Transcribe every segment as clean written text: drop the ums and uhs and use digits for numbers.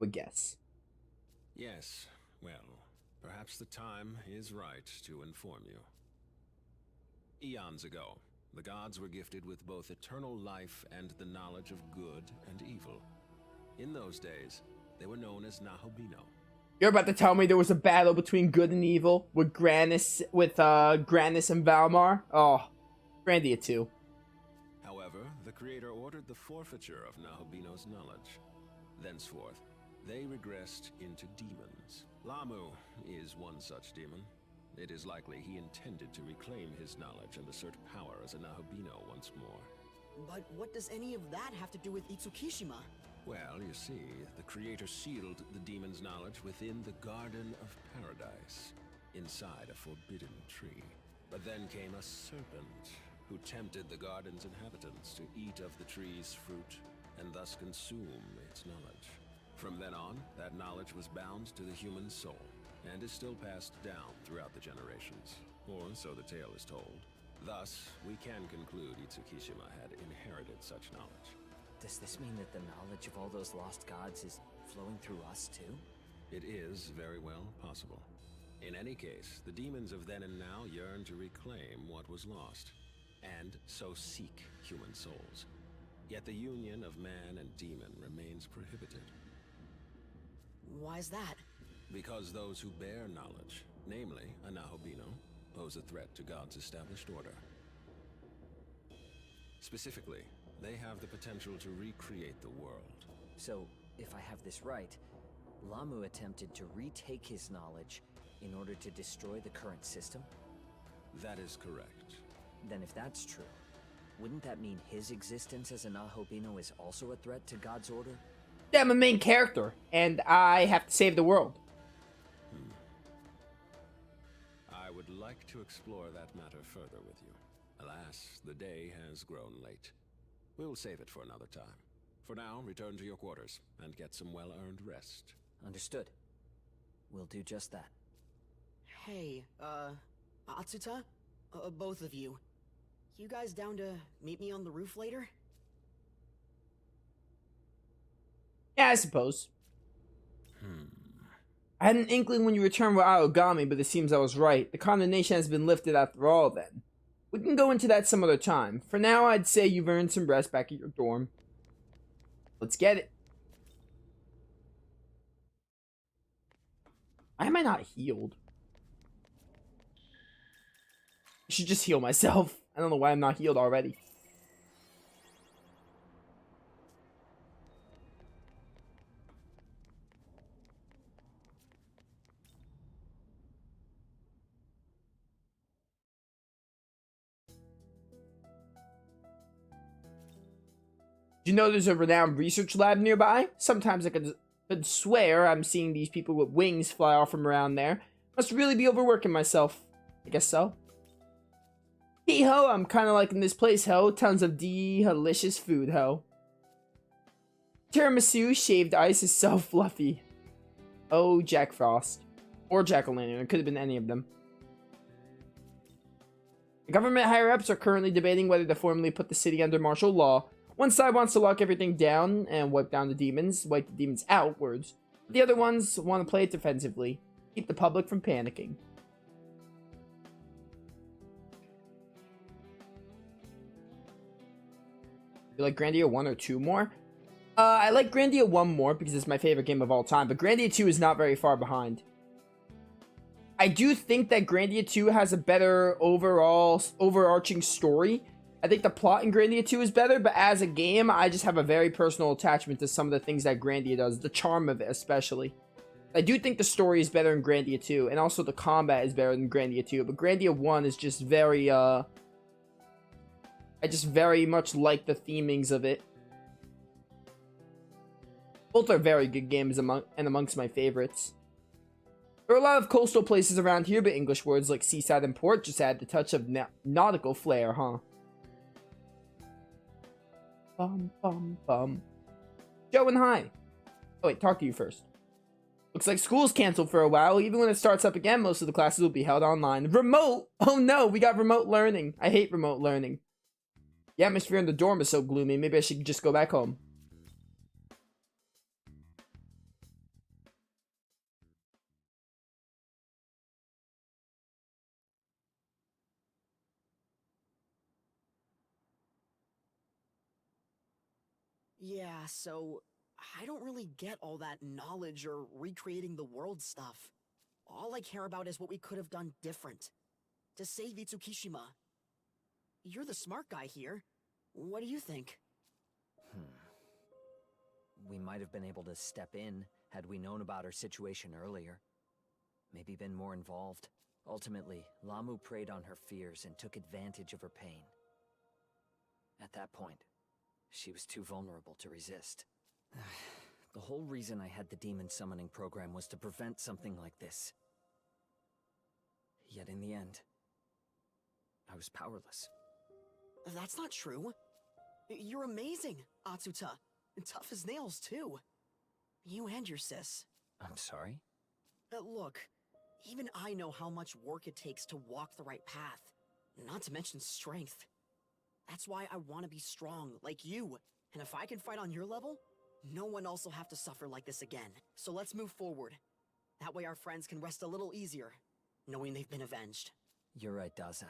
would guess. Yes, well, perhaps the time is right to inform you. Eons ago, the gods were gifted with both eternal life and the knowledge of good and evil. In those days, they were known as Nahobino. You're about to tell me there was a battle between good and evil with Granis and Valmar? Oh, Grandia 2. However, the creator ordered the forfeiture of Nahobino's knowledge. Thenceforth, they regressed into demons. Lamu is one such demon. It is likely he intended to reclaim his knowledge and assert power as a Nahobino once more. But what does any of that have to do with Itsukishima? Well, you see, the creator sealed the demon's knowledge within the Garden of Paradise, inside a forbidden tree. But then came a serpent, who tempted the garden's inhabitants to eat of the tree's fruit, and thus consume its knowledge. From then on, that knowledge was bound to the human soul, and is still passed down throughout the generations, or so the tale is told. Thus, we can conclude Itsukishima had inherited such knowledge. Does this mean that the knowledge of all those lost gods is flowing through us too? It is very well possible. In any case, the demons of then and now yearn to reclaim what was lost, and so seek human souls. Yet the union of man and demon remains prohibited. Why is that? Because those who bear knowledge, namely a Nahobino, pose a threat to God's established order. Specifically, they have the potential to recreate the world. So, if I have this right, Lamu attempted to retake his knowledge in order to destroy the current system? That is correct. Then if that's true, wouldn't that mean his existence as a Nahobino is also a threat to God's order? Yeah, I'm a main character, and I have to save the world. I would like to explore that matter further with you. Alas, the day has grown late. We'll save it for another time. For now, return to your quarters and get some well-earned rest. Understood. We'll do just that. Hey, Atsuta? Both of you. You guys down to meet me on the roof later? Yeah, I suppose. I had an inkling when you returned with Aogami, but it seems I was right. The condemnation has been lifted after all, then. We can go into that some other time. For now, I'd say you've earned some rest back at your dorm. Let's get it. Why am I not healed? I should just heal myself. I don't know why I'm not healed already. Do you know there's a renowned research lab nearby? Sometimes I could swear I'm seeing these people with wings fly off from around there. Must really be overworking myself. I guess so. Hey ho, I'm kind of liking this place, ho. Tons of delicious food, ho. Tiramisu shaved ice is so fluffy. Oh, Jack Frost. Or Jack-o'-lantern. It could have been any of them. The government higher-ups are currently debating whether to formally put the city under martial law. One side wants to lock everything down and wipe the demons outwards. The other ones want to play it defensively, keep the public from panicking. You like Grandia 1 or 2 more? I like Grandia 1 more because it's my favorite game of all time, but Grandia 2 is not very far behind. I do think that Grandia 2 has a better overarching story. I think the plot in Grandia 2 is better, but as a game, I just have a very personal attachment to some of the things that Grandia does, the charm of it especially. I do think the story is better in Grandia 2, and also the combat is better than Grandia 2, but Grandia 1 is just very, I just very much like the themings of it. Both are very good games amongst my favorites. There are a lot of coastal places around here, but English words like seaside and port just add the touch of nautical flair, huh? Bum, bum, bum. Joe and hi. Oh wait, talk to you first. Looks like school's canceled for a while. Even when it starts up again, most of the classes will be held online. Remote! Oh no, we got remote learning. I hate remote learning. The atmosphere in the dorm is so gloomy. Maybe I should just go back home. Yeah, so I don't really get all that knowledge or recreating the world stuff. All I care about is what we could have done different. To save Itsukishima. You're the smart guy here. What do you think? We might have been able to step in had we known about her situation earlier. Maybe been more involved. Ultimately, Lamu preyed on her fears and took advantage of her pain. At that point, she was too vulnerable to resist. The whole reason I had the demon summoning program was to prevent something like this. Yet in the end, I was powerless. That's not true. You're amazing, Atsuta. Tough as nails, too. You and your sis. I'm sorry? Look, even I know how much work it takes to walk the right path. Not to mention strength. That's why I want to be strong, like you. And if I can fight on your level, no one else will have to suffer like this again. So let's move forward. That way our friends can rest a little easier, knowing they've been avenged. You're right, Dazai.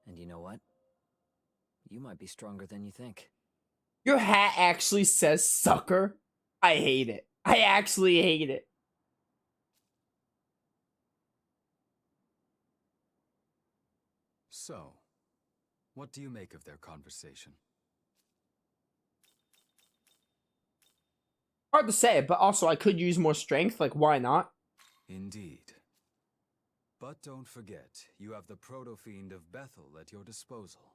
And you know what? You might be stronger than you think. Your hat actually says sucker. I hate it. I actually hate it. So, what do you make of their conversation? Hard to say, but also I could use more strength. Like, why not? Indeed. But don't forget, you have the proto-fiend of Bethel at your disposal.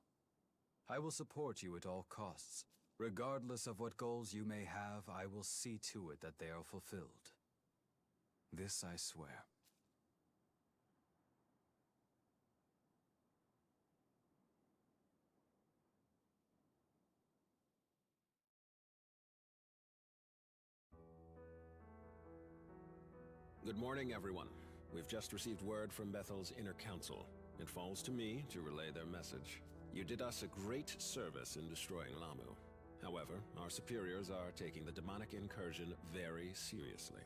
I will support you at all costs. Regardless of what goals you may have, I will see to it that they are fulfilled. This I swear. Good morning, everyone. We've just received word from Bethel's inner council. It falls to me to relay their message. You did us a great service in destroying Lamu. However, our superiors are taking the demonic incursion very seriously.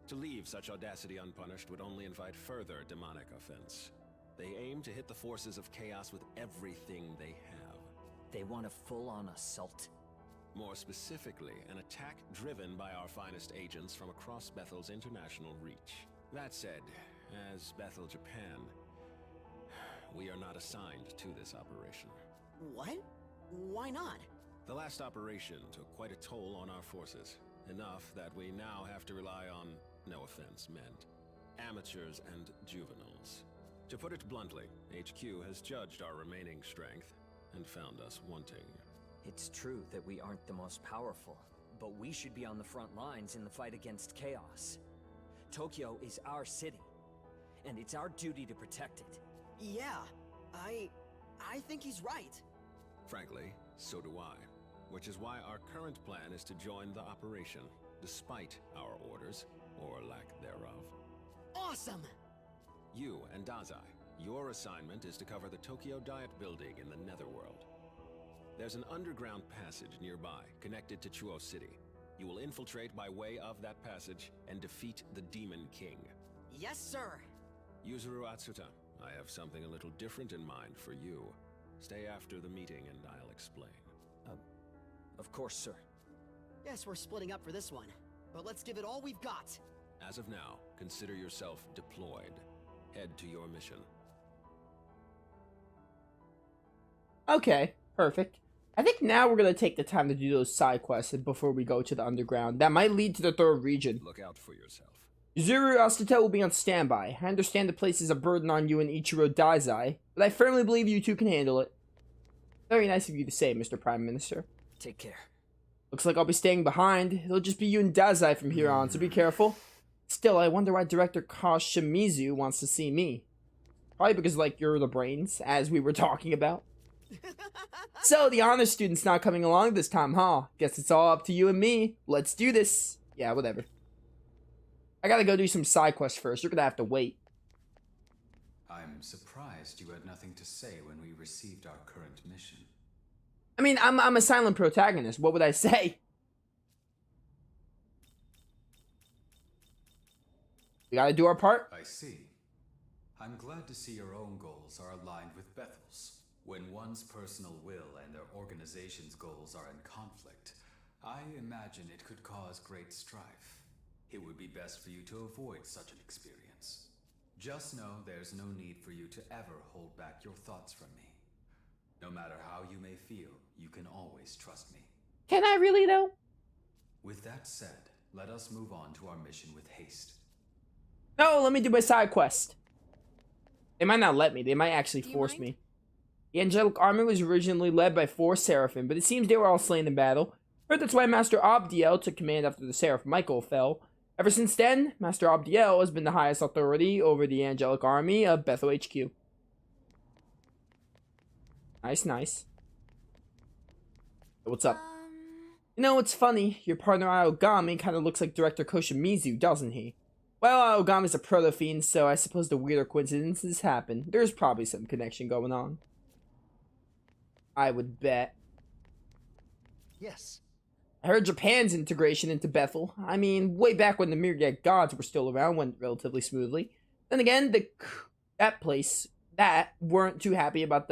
To leave such audacity unpunished would only invite further demonic offense. They aim to hit the forces of chaos with everything they have. They want a full-on assault. More specifically, an attack driven by our finest agents from across Bethel's international reach. That said, as Bethel Japan, we are not assigned to this operation. What? Why not? The last operation took quite a toll on our forces. Enough that we now have to rely on, no offense meant, amateurs and juveniles. To put it bluntly, HQ has judged our remaining strength and found us wanting. It's true that we aren't the most powerful, but we should be on the front lines in the fight against chaos. Tokyo is our city, and it's our duty to protect it. Yeah, I think he's right. Frankly, so do I. Which is why our current plan is to join the operation, despite our orders, or lack thereof. Awesome! You and Dazai, your assignment is to cover the Tokyo Diet Building in the Netherworld. There's an underground passage nearby, connected to Chuo City. You will infiltrate by way of that passage and defeat the Demon King. Yes, sir! Yuzuru Atsuta, I have something a little different in mind for you. Stay after the meeting and I'll explain. Of course, sir. Guess we're splitting up for this one, but let's give it all we've got. As of now, consider yourself deployed. Head to your mission. Okay, perfect. I think now we're going to take the time to do those side quests before we go to the underground. That might lead to the third region. Look out for yourself. Zuru Asita will be on standby. I understand the place is a burden on you and Ichiro Dazai, but I firmly believe you two can handle it. Very nice of you to say, Mr. Prime Minister. Take care. Looks like I'll be staying behind. It'll just be you and Dazai from here on, so be careful. Still, I wonder why Director Kashimizu wants to see me. Probably because, like, you're the brains, as we were talking about. So, the honor student's not coming along this time, huh? Guess it's all up to you and me. Let's do this. Yeah, whatever. I gotta go do some side quests first. You're gonna have to wait. I'm surprised you had nothing to say when we received our current mission. I mean, I'm a silent protagonist. What would I say? We gotta do our part. I see. I'm glad to see your own goals are aligned with Bethel's. When one's personal will and their organization's goals are in conflict, I imagine it could cause great strife. It would be best for you to avoid such an experience. Just know there's no need for you to ever hold back your thoughts from me. No matter how you may feel, you can always trust me. Can I really, though? With that said, let us move on to our mission with haste. No, let me do my side quest. They might not let me. They might actually Do you force mind? me. The angelic army was originally led by 4 seraphim, but it seems they were all slain in battle. Heard that's why Master Abdiel took command after the seraph Michael fell. Ever since then, Master Abdiel has been the highest authority over the angelic army of Bethel HQ. Nice, nice. What's up? You know, it's funny. Your partner Aogami kind of looks like Director Koshimizu, doesn't he? Well, Aogami's a proto-fiend, so I suppose the weirder coincidences happen. There's probably some connection going on. I would bet. Yes. I heard Japan's integration into Bethel. I mean, way back when the Myriad Gods were still around, went relatively smoothly. Then again, that weren't too happy about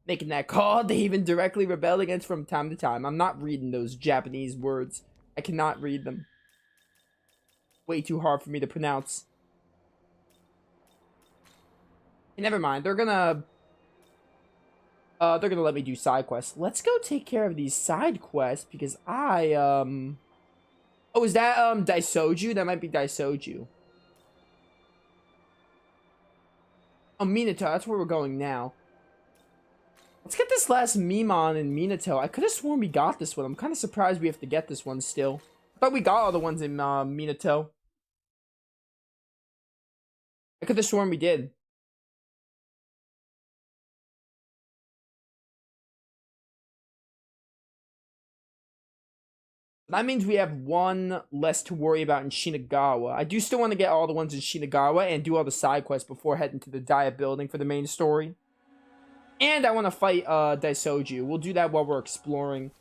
making that call. They even directly rebelled against from time to time. I'm not reading those Japanese words. I cannot read them. Way too hard for me to pronounce. Hey, never mind. They're gonna let me do side quests. Let's go take care of these side quests because oh, is that Daisoju? That might be Daisoju. Oh, Minato, that's where we're going now. Let's get this last Mimon in Minato. I could have sworn we got this one. I'm kind of surprised we have to get this one still. I thought we got all the ones in Minato. I could have sworn we did. That means we have one less to worry about in Shinagawa. I do still want to get all the ones in Shinagawa and do all the side quests before heading to the Diet building for the main story. And I want to fight Daisoju. We'll do that while we're exploring.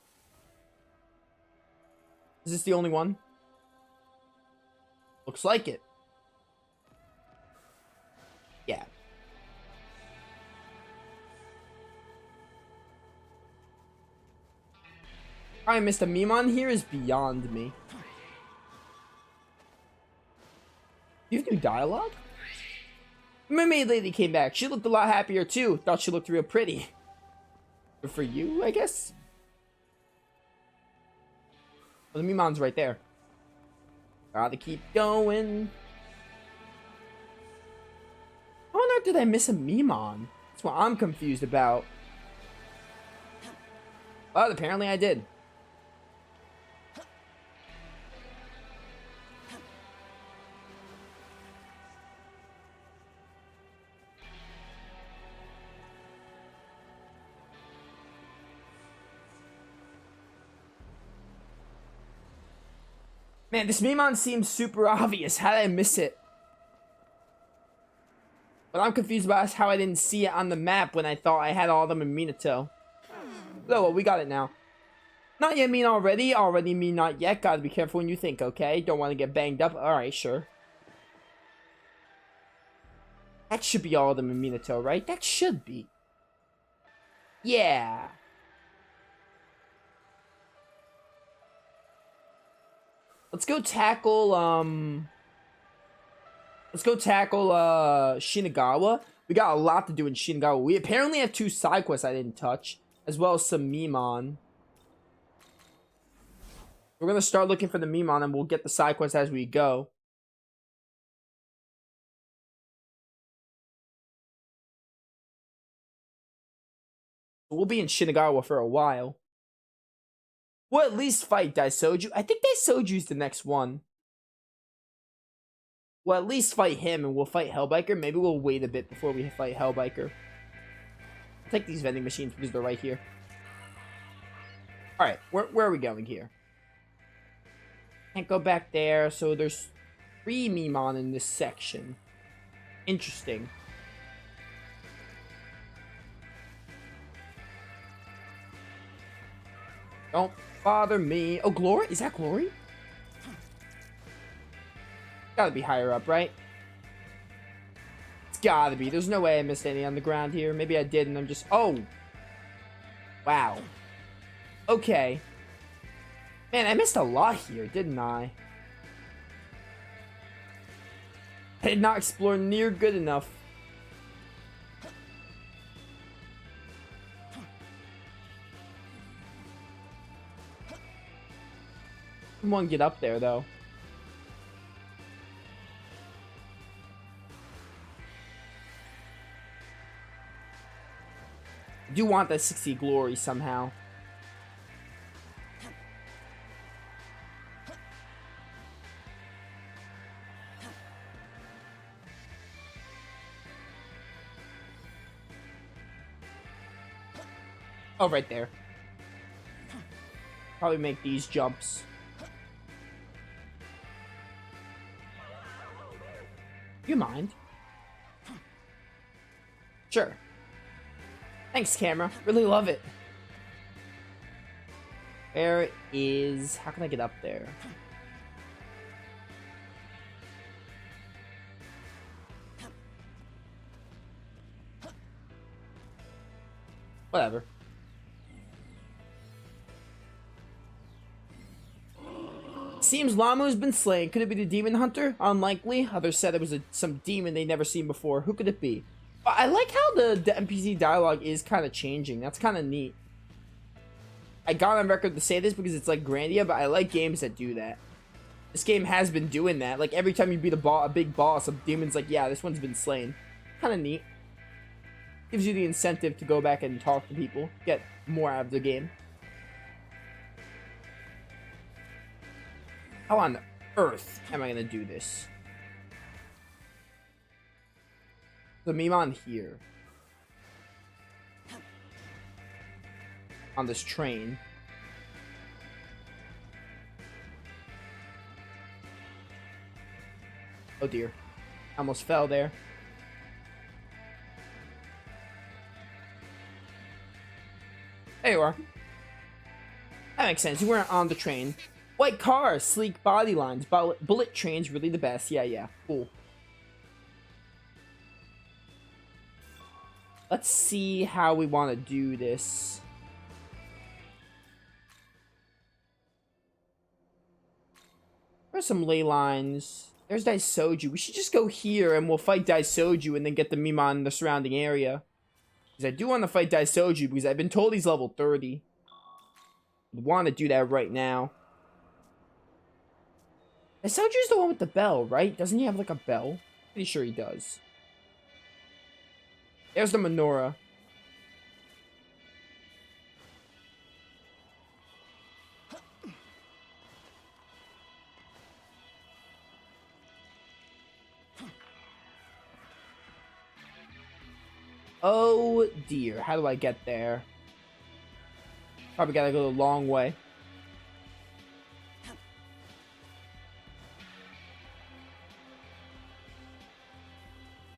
Is this the only one? Looks like it. Yeah. I missed a Mimon here is beyond me. You have new dialogue? My maid lady came back. She looked a lot happier too. Thought she looked real pretty. Good for you, I guess. Well, the Mimon's right there. Gotta keep going. How on earth did I miss a Mimon? That's what I'm confused about. Well, apparently I did. Man, this Mimon seems super obvious. How did I miss it? What I'm confused about is how I didn't see it on the map when I thought I had all of them in Minato. Oh, well, we got it now. Not yet mean already. Already mean not yet. Gotta be careful when you think, okay? Don't want to get banged up. Alright, sure. That should be all of them in Minato, right? That should be. Yeah. Let's go tackle, Shinagawa. We got a lot to do in Shinagawa. We apparently have 2 side quests I didn't touch, as well as some Mimon. We're gonna start looking for the Mimon, and we'll get the side quests as we go. We'll be in Shinagawa for a while. We'll at least fight Daisoju. I think Daisoju's the next one. We'll at least fight him, and we'll fight Hellbiker. Maybe we'll wait a bit before we fight Hellbiker. I'll take these vending machines because they're right here. Alright, where are we going here? Can't go back there, so there's 3 Mimon in this section. Interesting. Don't bother me. Oh, Glory? Is that Glory? Gotta be higher up, right? Let's gotta be. There's no way I missed any on the ground here. Maybe I did and I'm just... Oh! Wow. Okay. Man, I missed a lot here, didn't I? I did not explore near good enough. Someone get up there, though. I do want that 60 glory somehow. Oh, right there. Probably make these jumps. You mind? Sure. Thanks, camera. Really love it. Where is... How can I get up there? Whatever. Seems Lamu's been slain. Could it be the demon hunter? Unlikely. Others said it was some demon they'd never seen before. Who could it be? I like how the NPC dialogue is kind of changing. That's kind of neat. I got on record to say this because it's like Grandia, but I like games that do that. This game has been doing that. Like every time you beat a big boss, a demon's like, yeah, this one's been slain. Kind of neat. Gives you the incentive to go back and talk to people. Get more out of the game. How on earth am I going to do this? The meme on here. On this train. Oh dear. Almost fell there. There you are. That makes sense. You weren't on the train. White car, sleek body lines, bullet trains really the best. Yeah, cool. Let's see how we want to do this. There's some ley lines. There's Daisoju. We should just go here and we'll fight Daisoju and then get the Mima in the surrounding area. Because I do want to fight Daisoju because I've been told he's level 30. I want to do that right now. Daisoju's the one with the bell, right? Doesn't he have like a bell? Pretty sure he does. There's the menorah. Oh dear, how do I get there? Probably gotta go the long way.